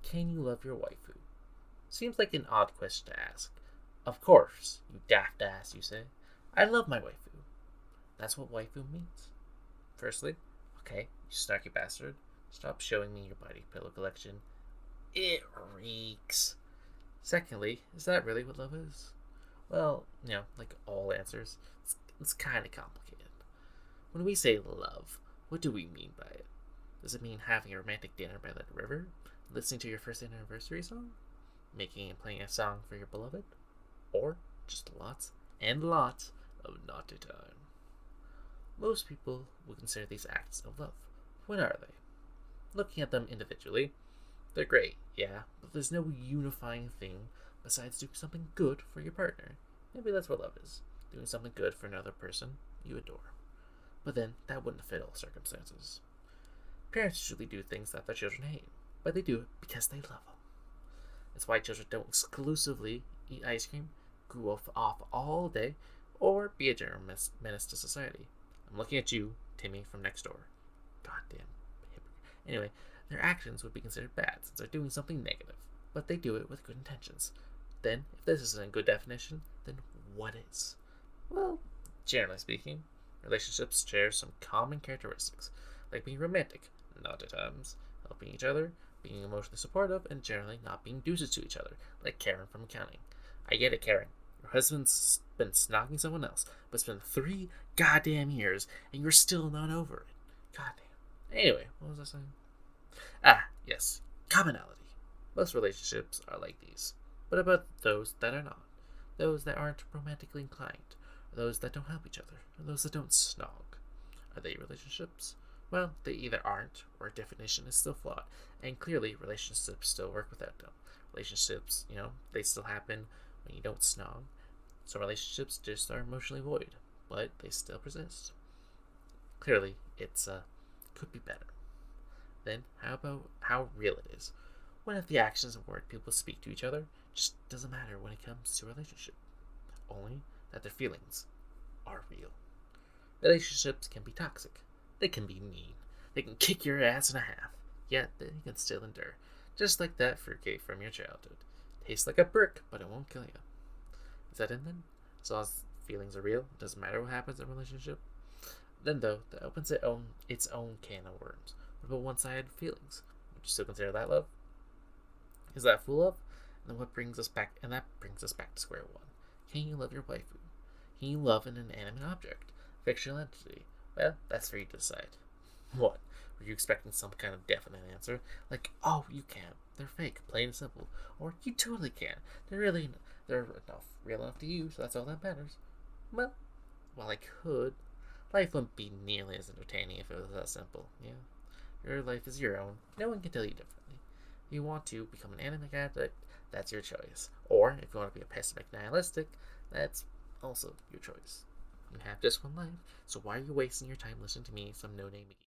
Can you love your waifu? Seems like an odd question to ask. Of course, you daft ass, you say. I love my waifu. That's what waifu means. Firstly, okay, you snarky bastard, stop showing me your body pillow collection. It reeks. Secondly, is that really what love is? Well, like all answers, it's kind of complicated. When we say love, what do we mean by it? Does it mean having a romantic dinner by the river? Listening to your first anniversary song? Making and playing a song for your beloved? Or just lots and lots of naughty time? Most people would consider these acts of love. What are they? Looking at them individually, they're great, yeah, but there's no unifying thing besides doing something good for your partner. Maybe that's what love is. Doing something good for another person you adore. But then, that wouldn't fit all circumstances. Parents usually do things that their children hate, but they do it because they love them. That's why children don't exclusively eat ice cream, goof off all day, or be a general menace to society. I'm looking at you, Timmy, from next door. Goddamn hypocrite. Anyway, their actions would be considered bad since they're doing something negative, but they do it with good intentions. Then, if this isn't a good definition, then what is? Well, generally speaking, relationships share some common characteristics, like being romantic, not at times, helping each other, being emotionally supportive, and generally not being douches to each other, like Karen from accounting. I get it, Karen. Your husband's been snogging someone else, but it's been 3 goddamn years, and you're still not over it. Goddamn. Anyway, what was I saying? Yes, commonality. Most relationships are like these. But about those that are not? Those that aren't romantically inclined? Or those that don't help each other? Or those that don't snog? Are they relationships? Well, they either aren't, or definition is still flawed. And clearly, relationships still work without them. Relationships, they still happen when you don't snog. Some relationships just are emotionally void, but they still persist. Clearly, it's could be better. Then, how about how real it is? What if the actions and words people speak to each other just doesn't matter when it comes to a relationship? Only that their feelings are real. Relationships can be toxic. They can be mean. They can kick your ass in half. Yet they can still endure. Just like that fruitcake from your childhood. Tastes like a brick, but it won't kill you. Is that in then? As long as feelings are real, it doesn't matter what happens in a relationship. Then though, that opens its own can of worms. What about one-sided feelings? Would you still consider that love? Is that full love? And then what brings us back? And that brings us back to square one. Can you love your waifu? Can you love an inanimate object, fictional entity? Well, that's for you to decide. What? Were you expecting some kind of definite answer? Like, oh, you can't. They're fake, plain and simple. Or you totally can. They're real enough to you, so that's all that matters. Well, while I could, life wouldn't be nearly as entertaining if it was that simple. Yeah, your life is your own. No one can tell you differently. If you want to become an anime addict, that's your choice. Or if you want to be a pessimistic nihilistic, that's also your choice. You have just one life, so why are you wasting your time listening to me, some no-name